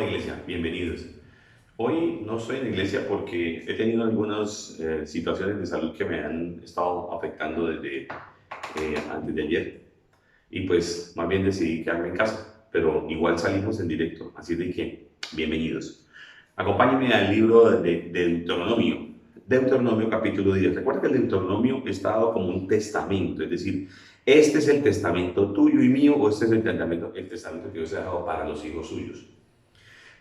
Hola iglesia, bienvenidos. Hoy no estoy en la iglesia porque he tenido algunas situaciones de salud que me han estado afectando desde antes de ayer y pues más bien decidí quedarme en casa, pero igual salimos en directo, así de que bienvenidos. Acompáñenme al libro de Deuteronomio, Deuteronomio capítulo 10. Recuerda que el Deuteronomio está dado como un testamento, es decir, este es el testamento tuyo y mío o este es el testamento que Dios ha dejado para los hijos suyos.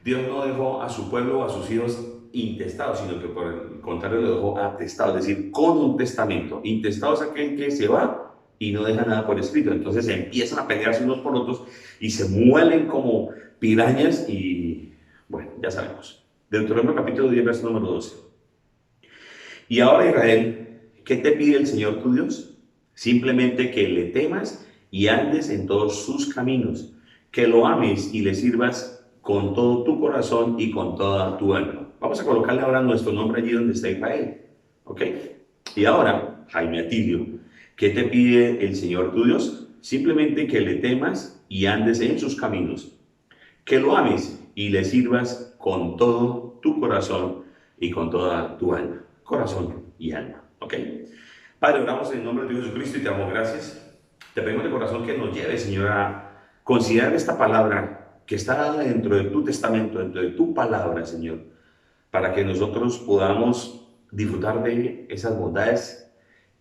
Dios no dejó a su pueblo o a sus hijos intestados, sino que por el contrario lo dejó atestado, es decir, con un testamento. Intestado es aquel que se va y no deja nada por escrito. Entonces empiezan a pelearse unos por otros y se muelen como pirañas y, bueno, ya sabemos. Deuteronomio capítulo 10, verso número 12. Y ahora Israel, ¿qué te pide el Señor tu Dios? Simplemente que le temas y andes en todos sus caminos, que lo ames y le sirvas con todo tu corazón y con toda tu alma. Vamos a colocarle ahora nuestro nombre allí donde está Israel. ¿Ok? Y ahora, Jaime Atilio, ¿qué te pide el Señor tu Dios? Simplemente que le temas y andes en sus caminos, que lo ames y le sirvas con todo tu corazón y con toda tu alma. Corazón y alma. ¿Ok? Padre, oramos en el nombre de Dios Jesucristo y te damos gracias. Te pedimos de corazón que nos lleve, Señor, a considerar esta palabra que está dentro de tu testamento, dentro de tu palabra, Señor, para que nosotros podamos disfrutar de esas bondades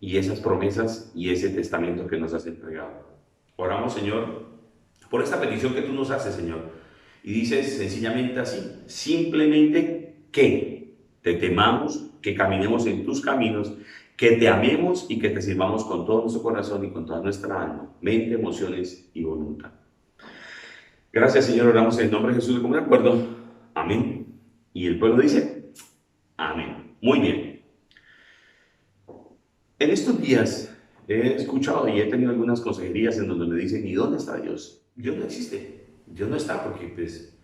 y esas promesas y ese testamento que nos has entregado. Oramos, Señor, por esta petición que tú nos haces, Señor. Y dices sencillamente así, simplemente que te temamos, que caminemos en tus caminos, que te amemos y que te sirvamos con todo nuestro corazón y con toda nuestra alma, mente, emociones y voluntad. Gracias, Señor, oramos en el nombre de Jesús de común acuerdo. Amén. Y el pueblo dice, amén. Muy bien. En estos días he escuchado y he tenido algunas consejerías en donde me dicen, ¿y dónde está Dios? Dios no existe. Dios no está porque, pues,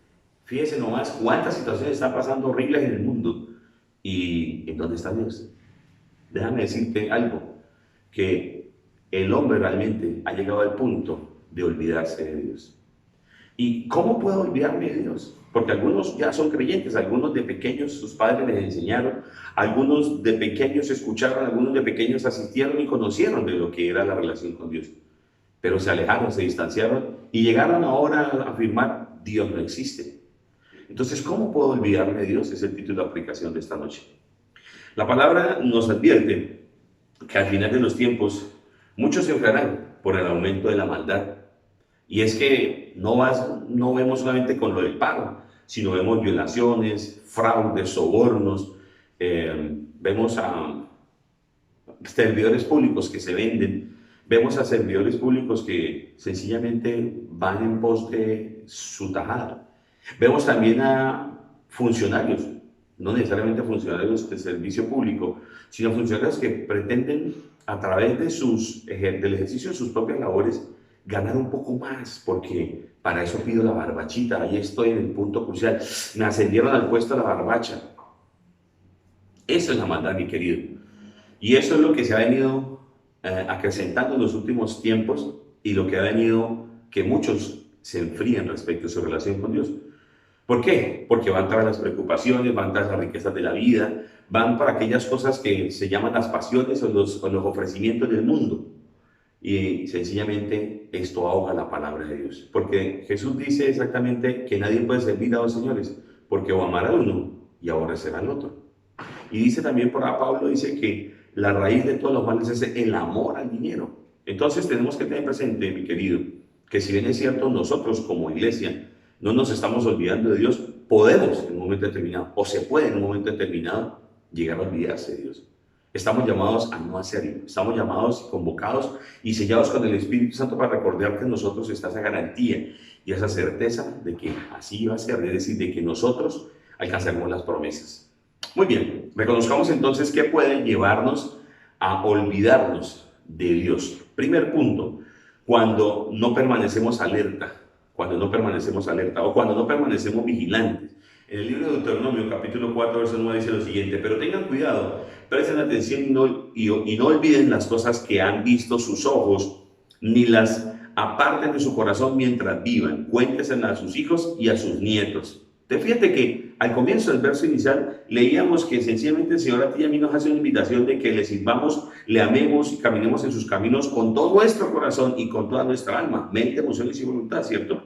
fíjese nomás cuántas situaciones están pasando horribles en el mundo. ¿Y en dónde está Dios? Déjame decirte algo, que el hombre realmente ha llegado al punto de olvidarse de Dios. ¿Y cómo puedo olvidarme de Dios? Porque algunos ya son creyentes, algunos de pequeños sus padres les enseñaron, algunos de pequeños escucharon, algunos de pequeños asistieron y conocieron de lo que era la relación con Dios. Pero se alejaron, se distanciaron y llegaron ahora a afirmar, Dios no existe. Entonces, ¿cómo puedo olvidarme de Dios? Es el título de aplicación de esta noche. La palabra nos advierte que al final de los tiempos muchos se enfriarán por el aumento de la maldad. Y es que no vemos solamente con lo del pago, sino vemos violaciones, fraudes, sobornos, vemos a servidores públicos que se venden, vemos a servidores públicos que sencillamente van en pos de su tajada. Vemos también a funcionarios, no necesariamente funcionarios de servicio público, sino funcionarios que pretenden a través del ejercicio de sus propias labores ganar un poco más, porque para eso pido la barbachita, ahí estoy en el punto crucial, me ascendieron al puesto de la barbacha. Eso es la maldad, mi querido. Y eso es lo que se ha venido acrecentando en los últimos tiempos y lo que ha venido que muchos se enfríen respecto a su relación con Dios. ¿Por qué? Porque van tras las preocupaciones, van tras las riquezas de la vida, van para aquellas cosas que se llaman las pasiones o los ofrecimientos del mundo. Y sencillamente esto ahoga la palabra de Dios. Porque Jesús dice exactamente que nadie puede servir a dos señores, porque o amará al uno y aborrecerá al otro. Y dice también por ahí Pablo, dice que la raíz de todos los males es el amor al dinero. Entonces tenemos que tener presente, mi querido, que si bien es cierto, nosotros como iglesia no nos estamos olvidando de Dios, podemos en un momento determinado, o se puede en un momento determinado, llegar a olvidarse de Dios. Estamos llamados a no hacerlo, estamos llamados, convocados y sellados con el Espíritu Santo para recordar que en nosotros está esa garantía y esa certeza de que así va a ser, es decir, de que nosotros alcanzaremos las promesas. Muy bien, reconozcamos entonces qué puede llevarnos a olvidarnos de Dios. Primer punto, cuando no permanecemos alerta, o cuando no permanecemos vigilantes. En el libro de Deuteronomio, capítulo 4, verso 9, dice lo siguiente: pero tengan cuidado, presten atención y no olviden las cosas que han visto sus ojos, ni las aparten de su corazón mientras vivan. Cuénteselas a sus hijos y a sus nietos. Entonces fíjate que al comienzo del verso inicial leíamos que sencillamente el Señor a ti y a mí nos hace una invitación de que le sirvamos, le amemos y caminemos en sus caminos con todo nuestro corazón y con toda nuestra alma, mente, emociones y voluntad, ¿cierto?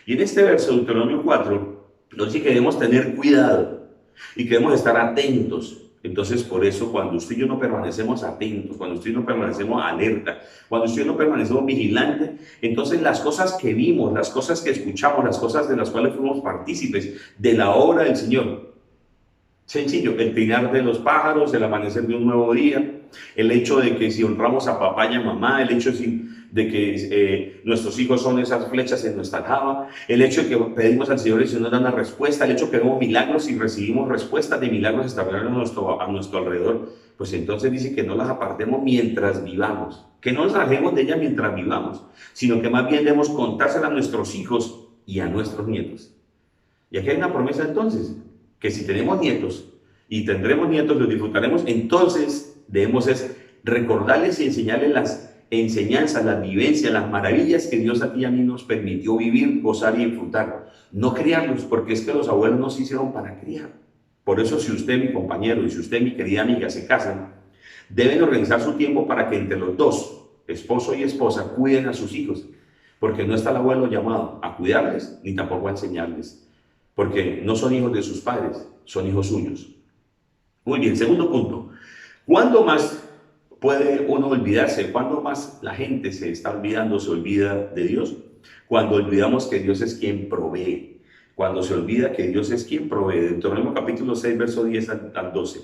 Y en este verso, Deuteronomio 4, nos dice que debemos tener cuidado y que debemos estar atentos. Entonces, por eso, cuando usted y yo no permanecemos atentos, cuando usted y yo no permanecemos alerta, cuando usted y yo no permanecemos vigilantes, entonces las cosas que vimos, las cosas que escuchamos, las cosas de las cuales fuimos partícipes de la obra del Señor, sencillo, el trinar de los pájaros, el amanecer de un nuevo día, el hecho de que si honramos a papá y a mamá, el hecho de que nuestros hijos son esas flechas en nuestra cama, el hecho de que pedimos al Señor y el Señor nos da una respuesta, el hecho de que vemos milagros y recibimos respuestas de milagros extraordinarios a nuestro alrededor, pues entonces dice que no las apartemos mientras vivamos, que no nos alejemos de ellas mientras vivamos, sino que más bien debemos contárselas a nuestros hijos y a nuestros nietos. Y aquí hay una promesa entonces, que si tenemos nietos y tendremos nietos, los disfrutaremos, entonces debemos es recordarles y enseñarles las enseñanzas, las vivencias, las maravillas que Dios a ti y a mí nos permitió vivir, gozar y disfrutar. No criarlos, porque es que los abuelos no se hicieron para criar. Por eso si usted, mi compañero, y si usted, mi querida amiga, se casan, deben organizar su tiempo para que entre los dos, esposo y esposa, cuiden a sus hijos, porque no está el abuelo llamado a cuidarles, ni tampoco a enseñarles, porque no son hijos de sus padres, son hijos suyos. Muy bien, segundo punto. ¿Cuándo más puede uno olvidarse? ¿Cuándo más la gente se está olvidando, se olvida de Dios? Cuando olvidamos que Dios es quien provee. Cuando se olvida que Dios es quien provee. Deuteronomio capítulo 6, verso 10 al 12.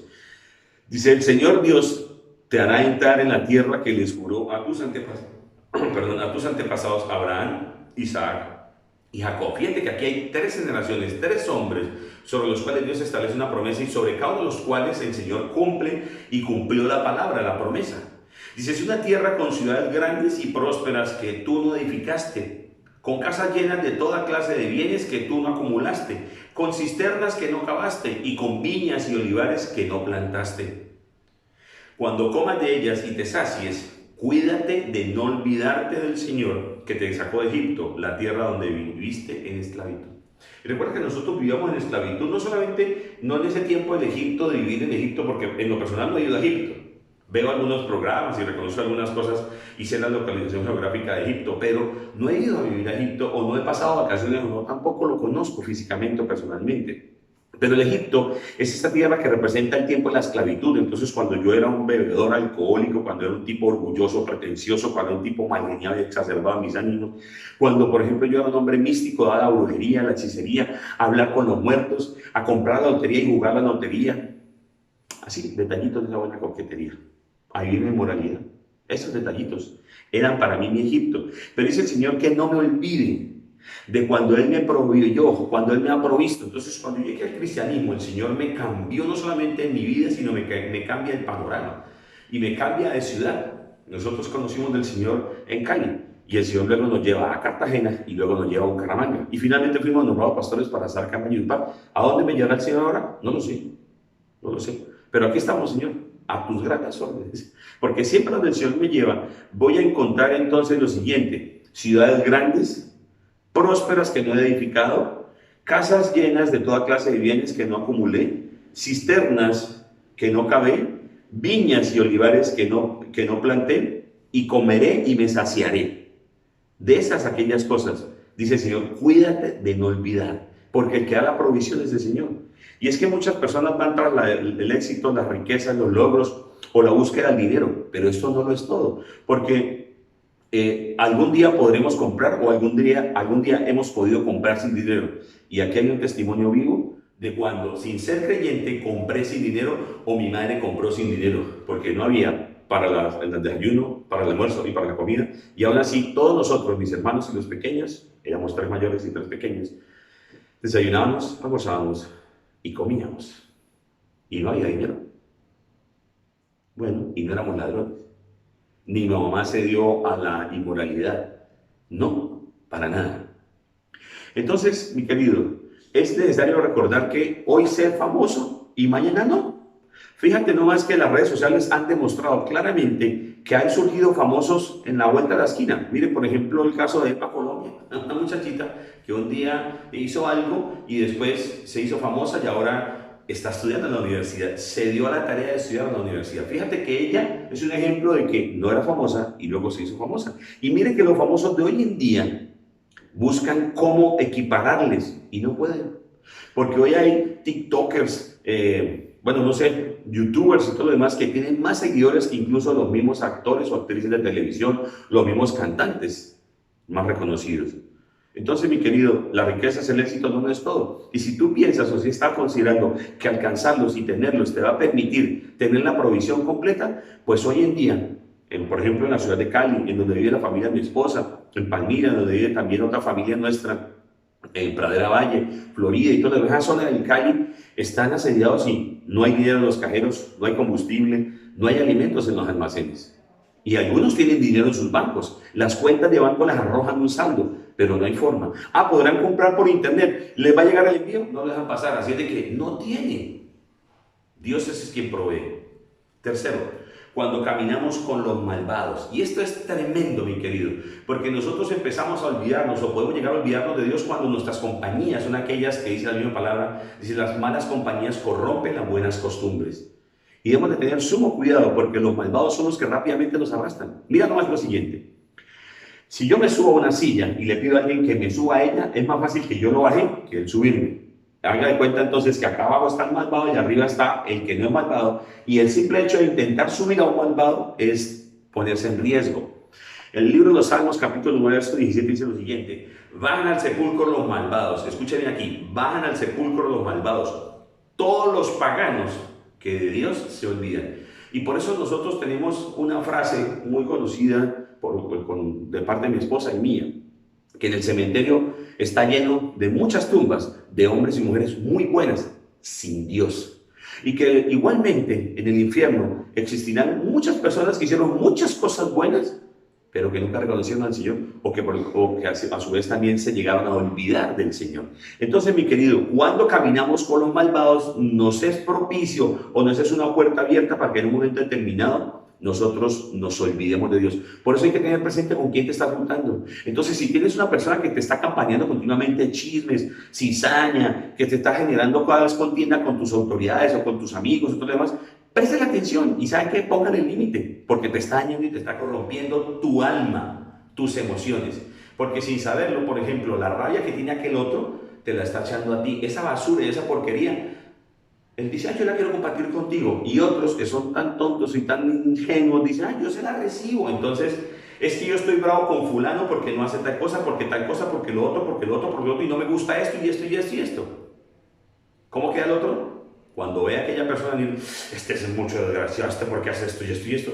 Dice, el Señor Dios te hará entrar en la tierra que les juró a tus antepasados, a tus antepasados Abraham, Isaac y Jacob. Fíjate que aquí hay tres generaciones, tres hombres sobre los cuales Dios establece una promesa y sobre cada uno de los cuales el Señor cumple y cumplió la palabra, la promesa. Dice, es una tierra con ciudades grandes y prósperas que tú no edificaste, con casas llenas de toda clase de bienes que tú no acumulaste, con cisternas que no cavaste y con viñas y olivares que no plantaste. Cuando comas de ellas y te sacies, cuídate de no olvidarte del Señor que te sacó de Egipto, la tierra donde viviste en esclavitud. Y recuerda que nosotros vivíamos en esclavitud, no solamente, no en ese tiempo del Egipto, de vivir en Egipto, porque en lo personal no he ido a Egipto. Veo algunos programas y reconozco algunas cosas y sé la localización geográfica de Egipto, pero no he ido a vivir a Egipto o no he pasado vacaciones o no, tampoco lo conozco físicamente o personalmente. Pero el Egipto es esta tierra que representa el tiempo de la esclavitud. Entonces, cuando yo era un bebedor alcohólico, cuando era un tipo orgulloso, pretencioso, cuando era un tipo malgeniado y exacerbado mis ánimos, cuando, por ejemplo, yo era un hombre místico, daba la brujería, la hechicería, a hablar con los muertos, a comprar la lotería y jugar la lotería. Así, detallitos de esa buena coquetería. Ahí viene moralidad. Esos detallitos eran para mí mi Egipto. Pero dice el Señor que no me olvide de cuando Él me proveyó, cuando Él me ha provisto. Entonces, cuando llegué al cristianismo, el Señor me cambió no solamente en mi vida, sino me cambia el panorama y me cambia de ciudad. Nosotros conocimos del Señor en Cali y el Señor luego nos lleva a Cartagena y luego nos lleva a Bucaramanga. Y finalmente fuimos nombrados pastores para Zarca, Valledupar. ¿A dónde me llevará el Señor ahora? No lo sé, no lo sé. Pero aquí estamos, Señor, a tus gratas órdenes. Porque siempre donde el Señor me lleva, voy a encontrar entonces lo siguiente: ciudades grandes, prósperas que no he edificado, casas llenas de toda clase de bienes que no acumulé, cisternas que no cavé, viñas y olivares que no planté, y comeré y me saciaré. De esas aquellas cosas, dice el Señor, cuídate de no olvidar, porque el que da la provisión es el Señor. Y es que muchas personas van tras el éxito, las riquezas, los logros o la búsqueda del dinero, pero esto no lo es todo, porque algún día podremos comprar o algún día hemos podido comprar sin dinero. Y aquí hay un testimonio vivo de cuando, sin ser creyente, compré sin dinero o mi madre compró sin dinero, porque no había para el desayuno, para el almuerzo y para la comida. Y aún así, todos nosotros, mis hermanos y los pequeños, éramos 3 mayores y 3 pequeños, desayunábamos, almorzábamos y comíamos. Y no había dinero. Bueno, y no éramos ladrones. Ni mi mamá se dio a la inmoralidad. No, para nada. Entonces, mi querido, es necesario recordar que hoy ser famoso y mañana no. Fíjate nomás que las redes sociales han demostrado claramente que han surgido famosos en la vuelta de la esquina. Mire, por ejemplo, el caso de Epa Colombia, una muchachita que un día hizo algo y después se hizo famosa y ahora está estudiando en la universidad. Se dio a la tarea de estudiar en la universidad. Fíjate que ella es un ejemplo de que no era famosa y luego se hizo famosa. Y mire que los famosos de hoy en día buscan cómo equipararles y no pueden. Porque hoy hay TikTokers, bueno, no sé, YouTubers y todo lo demás que tienen más seguidores que incluso los mismos actores o actrices de televisión, los mismos cantantes más reconocidos. Entonces, mi querido, la riqueza es el éxito, no es todo. Y si tú piensas o si estás considerando que alcanzarlos y tenerlos te va a permitir tener la provisión completa, pues hoy en día, por ejemplo, en la ciudad de Cali, en donde vive la familia de mi esposa, en Palmira, donde vive también otra familia nuestra, en Pradera Valle, Florida y toda esa zona del Cali, están asediados y no hay dinero en los cajeros, no hay combustible, no hay alimentos en los almacenes. Y algunos tienen dinero en sus bancos. Las cuentas de banco las arrojan un saldo, pero no hay forma. Ah, podrán comprar por internet. ¿Les va a llegar el envío? No les dejan pasar. Así es de que no tienen. Dios es quien provee. Tercero, cuando caminamos con los malvados. Y esto es tremendo, mi querido, porque nosotros empezamos a olvidarnos o podemos llegar a olvidarnos de Dios cuando nuestras compañías son aquellas que dice la misma palabra, dice las malas compañías corrompen las buenas costumbres. Y debemos de tener sumo cuidado porque los malvados son los que rápidamente nos arrastran. Mira nomás lo siguiente. Si yo me subo a una silla y le pido a alguien que me suba a ella, es más fácil que yo lo baje que el subirme. Haga de cuenta entonces que acá abajo está el malvado y arriba está el que no es malvado. Y el simple hecho de intentar subir a un malvado es ponerse en riesgo. El libro de los Salmos, capítulo 9, verso 17, dice lo siguiente. Bajan al sepulcro los malvados. Escuchen aquí. Bajan al sepulcro los malvados. Todos los paganos que de Dios se olvidan. Y por eso nosotros tenemos una frase muy conocida de parte de mi esposa y mía, que en el cementerio está lleno de muchas tumbas de hombres y mujeres muy buenas, sin Dios. Y que igualmente en el infierno existirán muchas personas que hicieron muchas cosas buenas, pero que nunca reconocieron al Señor, o que a su vez también se llegaron a olvidar del Señor. Entonces, mi querido, cuando caminamos con los malvados, nos es propicio o nos es una puerta abierta para que en un momento determinado nosotros nos olvidemos de Dios. Por eso hay que tener presente con quién te estás juntando. Entonces, si tienes una persona que te está acompañando continuamente chismes, cizaña, que te está generando cada vez contienda con tus autoridades o con tus amigos o todo lo demás, presten atención y saben que pongan el límite, porque te está dañando y te está corrompiendo tu alma, tus emociones. Porque sin saberlo, por ejemplo, la rabia que tiene aquel otro, te la está echando a ti. Esa basura y esa porquería, él dice, yo la quiero compartir contigo. Y otros que son tan tontos y tan ingenuos, dicen, yo se la recibo. Entonces, es que yo estoy bravo con fulano porque no hace tal cosa, porque lo otro, porque lo otro, y no me gusta esto y esto y esto y esto. ¿Cómo queda el otro? Cuando ve a aquella persona y dice, este es mucho desgraciado, este porque hace esto y esto y esto,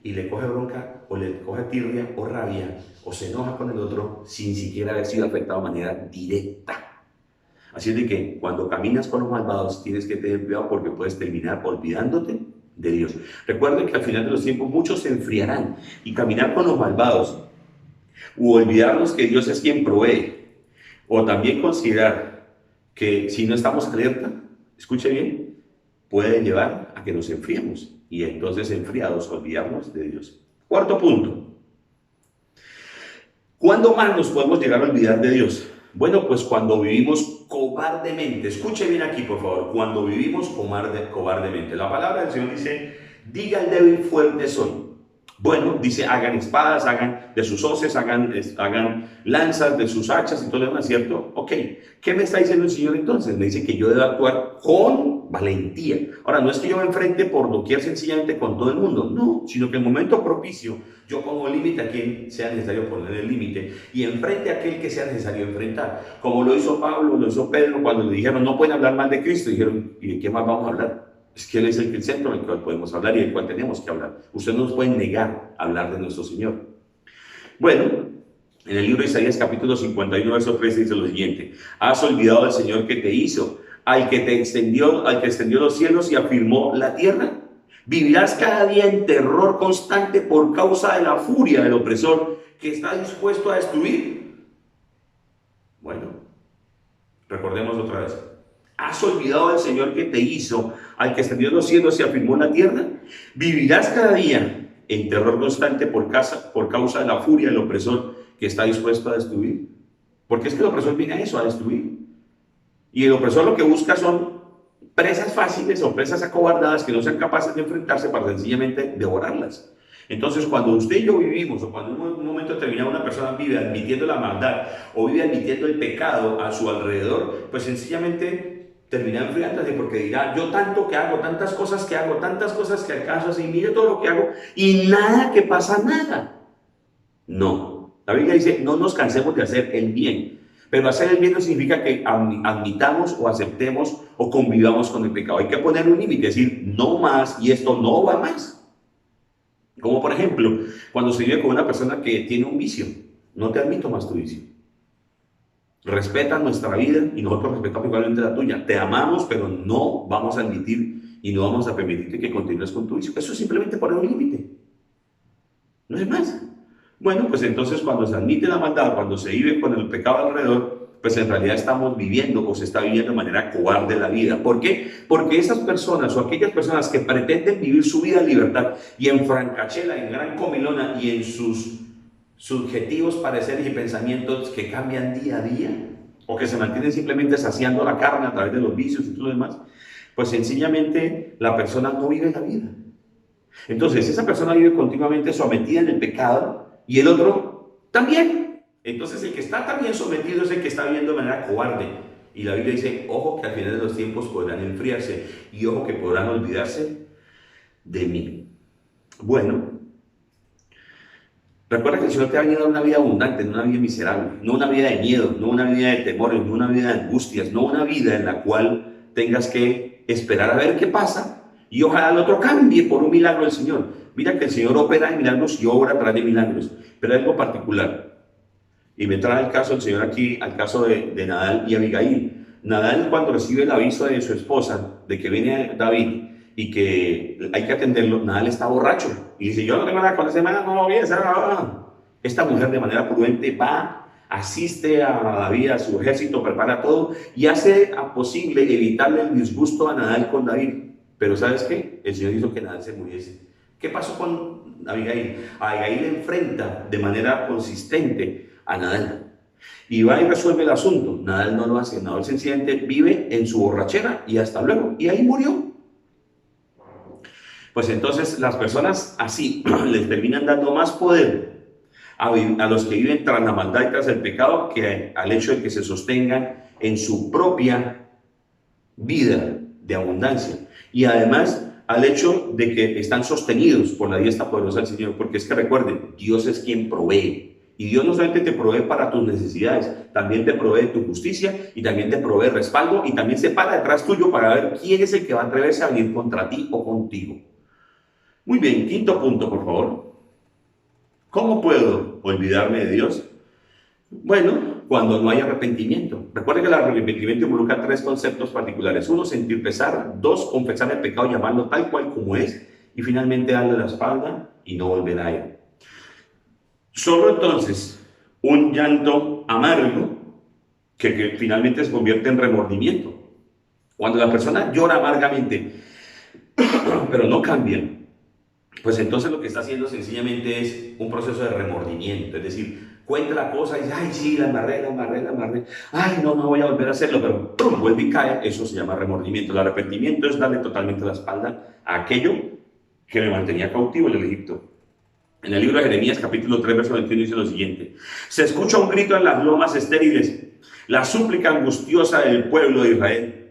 y le coge bronca, o le coge tirria, o rabia, o se enoja con el otro, sin siquiera haber sido afectado de manera directa. Así es de que cuando caminas con los malvados, tienes que tener cuidado porque puedes terminar olvidándote de Dios. Recuerden que al final de los tiempos muchos se enfriarán, y caminar con los malvados, u olvidarnos que Dios es quien provee, o también considerar que si no estamos alerta, escuche bien, puede llevar a que nos enfriemos y entonces enfriados olvidarnos de Dios. Cuarto punto. ¿Cuándo más nos podemos llegar a olvidar de Dios? Bueno, pues cuando vivimos cobardemente. Escuche bien aquí, por favor. Cuando vivimos cobardemente. La palabra del Señor dice, diga al débil, fuerte soy. Bueno, dice, hagan espadas, hagan de sus hoces, hagan lanzas de sus hachas y todo lo demás, ¿cierto? Ok, ¿qué me está diciendo el Señor entonces? Me dice que yo debo actuar con valentía. Ahora, no es que yo me enfrente por doquier sencillamente con todo el mundo, no, sino que en el momento propicio yo pongo límite a quien sea necesario poner el límite y enfrente a aquel que sea necesario enfrentar. Como lo hizo Pablo, lo hizo Pedro, cuando le dijeron, no pueden hablar mal de Cristo, dijeron, ¿y de qué más vamos a hablar? Es que Él es el centro en el cual podemos hablar y el cual tenemos que hablar. Usted no nos puede negar a hablar de nuestro Señor. Bueno, en el libro de Isaías capítulo 51, verso 13 dice lo siguiente. Has olvidado al Señor que te hizo, al que extendió los cielos y afirmó la tierra. Vivirás cada día en terror constante por causa de la furia del opresor que está dispuesto a destruir. Bueno, recordemos otra vez. Has ¿Has olvidado al Señor que te hizo, al que extendió los cielos y afirmó la tierra? ¿Vivirás cada día en terror constante por causa de la furia del opresor que está dispuesto a destruir? Porque es que el opresor viene a eso, a destruir. Y el opresor lo que busca son presas fáciles o presas acobardadas que no sean capaces de enfrentarse para sencillamente devorarlas. Entonces, cuando usted y yo vivimos, o cuando en un momento determinado una persona vive admitiendo la maldad o vive admitiendo el pecado a su alrededor, pues sencillamente termina enfriándose porque dirá: yo tanto que hago, tantas cosas que hago, tantas cosas que alcanzo, así, mire todo lo que hago y nada, que pasa nada. No, la Biblia dice: no nos cansemos de hacer el bien. Pero hacer el bien no significa que admitamos o aceptemos o convivamos con el pecado. Hay que poner un límite, decir no más, y esto no va más. Como por ejemplo, cuando se vive con una persona que tiene un vicio: no te admito más tu vicio. Respeta nuestra vida y nosotros respetamos igualmente la tuya. Te amamos, pero no vamos a admitir y no vamos a permitirte que continúes con tu vicio. Eso es simplemente poner un límite. No es más. Bueno, pues entonces cuando se admite la maldad, cuando se vive con el pecado alrededor, pues en realidad estamos viviendo o se está viviendo de manera cobarde la vida. ¿Por qué? Porque esas personas o aquellas personas que pretenden vivir su vida en libertad y en francachela, en gran comilona y en sus subjetivos pareceres y pensamientos que cambian día a día, o que se mantienen simplemente saciando la carne a través de los vicios y todo lo demás, pues sencillamente la persona no vive la vida. Entonces esa persona vive continuamente sometida en el pecado y el otro también. Entonces el que está también sometido es el que está viviendo de manera cobarde. Y la Biblia dice: ojo que al final de los tiempos podrán enfriarse y ojo que podrán olvidarse de mí. Bueno, recuerda que el Señor te ha venido a dar una vida abundante, no una vida miserable, no una vida de miedo, no una vida de temores, no una vida de angustias, no una vida en la cual tengas que esperar a ver qué pasa y ojalá el otro cambie por un milagro del Señor. Mira que el Señor opera en milagros y obra a través de milagros, pero hay algo particular. Y me trae el caso del Señor aquí, al caso de Nadal y Abigail. Nadal, cuando recibe el aviso de su esposa de que viene David y que hay que atenderlo, Nadal está borracho y dice: yo no tengo nada con ese man, no voy a hacer nada. Esta mujer de manera prudente va, asiste a David, a su ejército, prepara todo y hace posible evitarle el disgusto a Nadal con David. Pero ¿sabes qué? El Señor hizo que Nadal se muriese. ¿Qué pasó con Abigail? Abigail enfrenta de manera consistente a Nadal y va y resuelve el asunto. Nadal no lo hace. Nadal sencillamente vive en su borrachera y hasta luego, y ahí murió. Pues entonces las personas así les terminan dando más poder a los que viven tras la maldad y tras el pecado que al hecho de que se sostengan en su propia vida de abundancia, y además al hecho de que están sostenidos por la diestra poderosa del Señor. Porque es que recuerden, Dios es quien provee. Y Dios no solamente te provee para tus necesidades, también te provee tu justicia y también te provee respaldo y también se para detrás tuyo para ver quién es el que va a atreverse a venir contra ti o contigo. Muy bien, quinto punto, por favor. ¿Cómo puedo olvidarme de Dios? Bueno, cuando no hay arrepentimiento. Recuerden que el arrepentimiento involucra tres conceptos particulares. Uno, sentir pesar. Dos, confesar el pecado y llamarlo tal cual como es. Y finalmente, darle la espalda y no volver a él. Solo entonces un llanto amargo que finalmente se convierte en remordimiento. Cuando la persona llora amargamente, pero no cambia, pues entonces lo que está haciendo sencillamente es un proceso de remordimiento. Es decir, cuenta la cosa y dice: ay, sí, la embarré, ay, no voy a volver a hacerlo, pero ¡pum!, vuelve y cae. Eso se llama remordimiento. El arrepentimiento es darle totalmente la espalda a aquello que me mantenía cautivo en el Egipto. En el libro de Jeremías, capítulo 3, verso 21, dice lo siguiente: se escucha un grito en las lomas estériles, la súplica angustiosa del pueblo de Israel,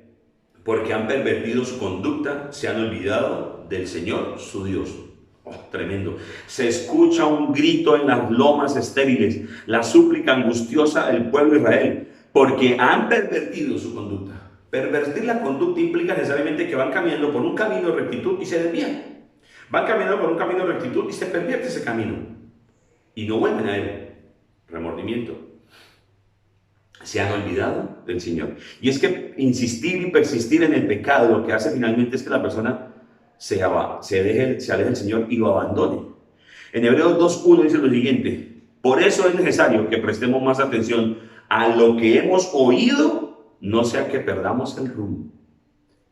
porque han pervertido su conducta, se han olvidado del Señor, su Dios. Oh, tremendo. Se escucha un grito en las lomas estériles, la súplica angustiosa del pueblo de Israel, porque han pervertido su conducta. Pervertir la conducta implica necesariamente que van caminando por un camino de rectitud y se desvían. Van caminando por un camino de rectitud y se pervierte ese camino. Y no vuelven a él. Remordimiento. Se han olvidado del Señor. Y es que insistir y persistir en el pecado lo que hace finalmente es que la persona se aleje del Señor y lo abandone. En Hebreos 2.1 dice lo siguiente: por eso es necesario que prestemos más atención a lo que hemos oído, no sea que perdamos el rumbo.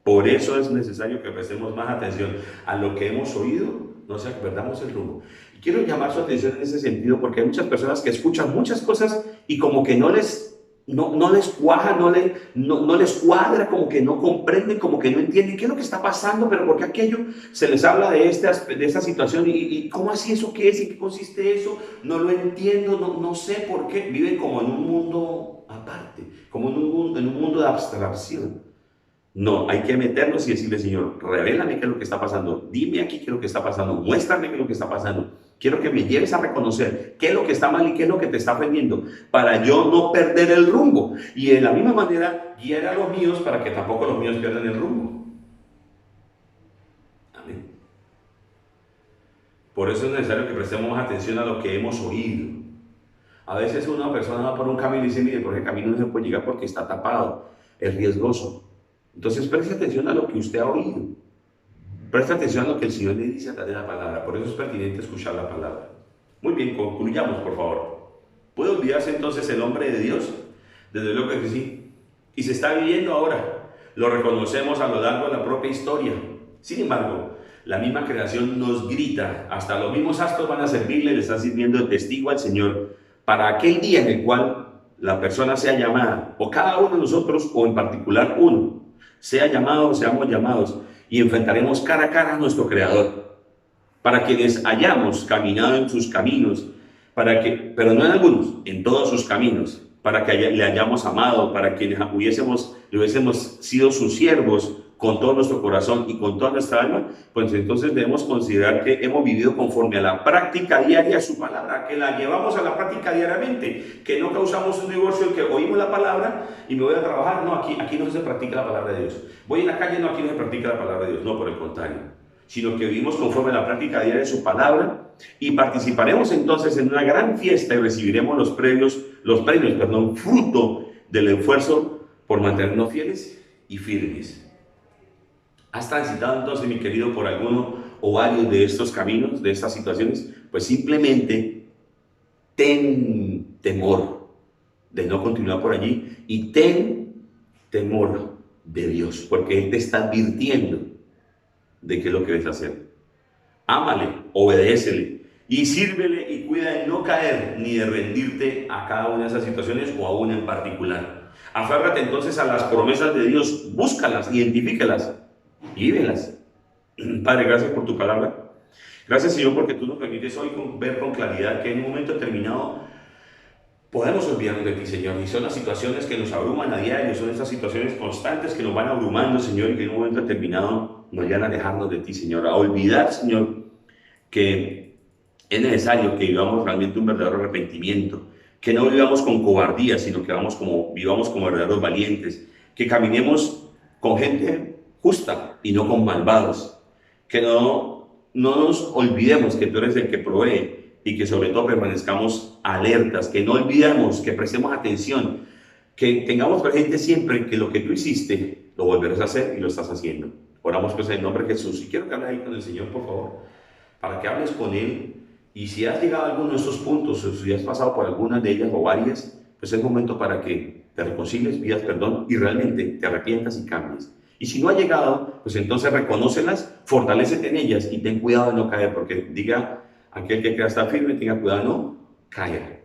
Por eso es necesario que prestemos más atención a lo que hemos oído, no sea que perdamos el rumbo. Y quiero llamar su atención en ese sentido porque hay muchas personas que escuchan muchas cosas y como que no les cuaja, no les cuadra, como que no comprenden, como que no entienden qué es lo que está pasando, pero porque aquello se les habla de esta situación y cómo así, eso qué es, y qué consiste eso, no lo entiendo, no sé por qué. Viven como en un mundo aparte, como en un mundo de abstracción. No, hay que meternos y decirle, Señor, revélame qué es lo que está pasando, dime aquí qué es lo que está pasando, muéstrame qué es lo que está pasando. Quiero que me lleves a reconocer qué es lo que está mal y qué es lo que te está ofendiendo, para yo no perder el rumbo. Y de la misma manera, guiar a los míos para que tampoco los míos pierdan el rumbo. Amén. Por eso es necesario que prestemos más atención a lo que hemos oído. A veces una persona va por un camino y dice, mire, por ese camino no se puede llegar porque está tapado, es riesgoso. Entonces preste atención a lo que usted ha oído. Preste atención a lo que el Señor le dice a través de la palabra. Por eso es pertinente escuchar la palabra. Muy bien, concluyamos, por favor. ¿Puede olvidarse entonces el hombre de Dios? Desde luego que sí. Y se está viviendo ahora. Lo reconocemos a lo largo de la propia historia. Sin embargo, la misma creación nos grita. Hasta los mismos astros van a servirle, le están sirviendo de testigo al Señor para aquel día en el cual la persona sea llamada, o cada uno de nosotros, o en particular uno, sea llamado o seamos llamados, y enfrentaremos cara a cara a nuestro Creador. Para quienes hayamos caminado en sus caminos, pero no en algunos, en todos sus caminos, para que le hayamos amado, para quienes le hubiésemos sido sus siervos con todo nuestro corazón y con toda nuestra alma, pues entonces debemos considerar que hemos vivido conforme a la práctica diaria de su palabra, que la llevamos a la práctica diariamente, que no causamos un divorcio, que oímos la palabra y me voy a trabajar, no, aquí no se practica la palabra de Dios. Voy en la calle, no, aquí no se practica la palabra de Dios, no, por el contrario, sino que vivimos conforme a la práctica diaria de su palabra y participaremos entonces en una gran fiesta y recibiremos los premios, fruto del esfuerzo por mantenernos fieles y firmes. ¿Has transitado entonces, mi querido, por alguno o varios de estos caminos, de estas situaciones? Pues simplemente ten temor de no continuar por allí y ten temor de Dios, porque Él te está advirtiendo de qué es lo que debes hacer. Ámale, obedécele y sírvele y cuida de no caer ni de rendirte a cada una de esas situaciones o a una en particular. Aférrate entonces a las promesas de Dios, búscalas, identifícalas y vívelas. Padre, gracias por tu palabra. Gracias, Señor, porque tú nos permites hoy ver con claridad que en un momento determinado podemos olvidarnos de ti, Señor. Y son las situaciones que nos abruman a diario, son esas situaciones constantes que nos van abrumando, Señor, y que en un momento determinado nos llevan a alejarnos de ti, Señor. A olvidar, Señor, que es necesario que vivamos realmente un verdadero arrepentimiento, que no vivamos con cobardía, sino que vivamos como verdaderos valientes, que caminemos con gente justa y no con malvados, que no nos olvidemos que tú eres el que provee y que sobre todo permanezcamos alertas, que no olvidemos, que prestemos atención, que tengamos presente siempre que lo que tú hiciste lo volverás a hacer y lo estás haciendo. Oramos pues en el nombre de Jesús y quiero que hables ahí con el Señor, por favor, para que hables con Él. Y si has llegado a alguno de estos puntos, o si has pasado por algunas de ellas o varias, pues es momento para que te reconcilies, pidas perdón y realmente te arrepientas y cambies. Y si no ha llegado, pues entonces reconócelas, fortalécete en ellas y ten cuidado de no caer, porque diga aquel que quiera estar firme, tenga cuidado de no caer.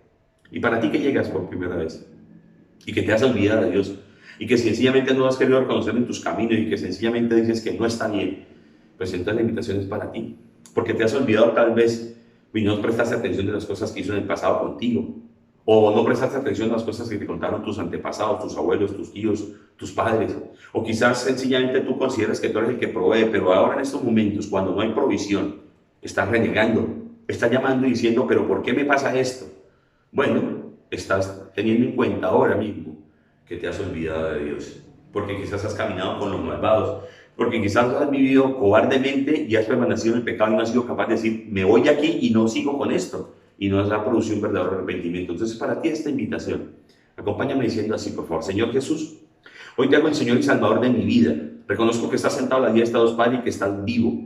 Y para ti que llegas por primera vez y que te has olvidado de Dios y que sencillamente no has querido reconocer en tus caminos y que sencillamente dices que no está bien, pues entonces la invitación es para ti, porque te has olvidado tal vez y no prestaste atención de las cosas que hizo en el pasado contigo, o no prestaste atención a las cosas que te contaron tus antepasados, tus abuelos, tus tíos, tus padres, o quizás sencillamente tú consideras que tú eres el que provee, pero ahora en estos momentos, cuando no hay provisión, estás renegando, estás llamando y diciendo, pero ¿por qué me pasa esto? Bueno, estás teniendo en cuenta ahora mismo que te has olvidado de Dios, porque quizás has caminado con los malvados, porque quizás has vivido cobardemente y has permanecido en el pecado y no has sido capaz de decir, me voy de aquí y no sigo con esto, y no has producido un verdadero arrepentimiento. Entonces, para ti esta invitación, acompáñame diciendo así, por favor: Señor Jesús, hoy te hago el Señor y Salvador de mi vida. Reconozco que estás sentado a la diestra de Dios Padre y que estás vivo,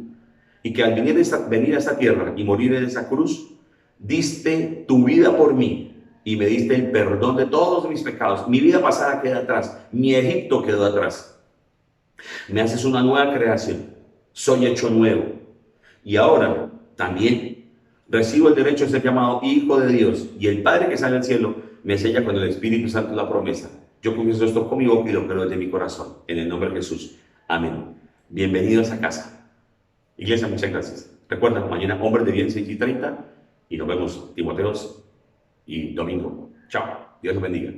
y que al venir a esta tierra y morir en esa cruz, diste tu vida por mí y me diste el perdón de todos mis pecados. Mi vida pasada queda atrás, mi Egipto quedó atrás. Me haces una nueva creación. Soy hecho nuevo. Y ahora también recibo el derecho de ser llamado hijo de Dios. Y el Padre que sale al cielo me sella con el Espíritu Santo la promesa. Yo confieso esto con mi boca y lo creo desde mi corazón. En el nombre de Jesús. Amén. Bienvenidos a casa. Iglesia, muchas gracias. Recuerda, mañana Hombres de Bien 6:30 y nos vemos Timoteos y domingo. Chao. Dios los bendiga.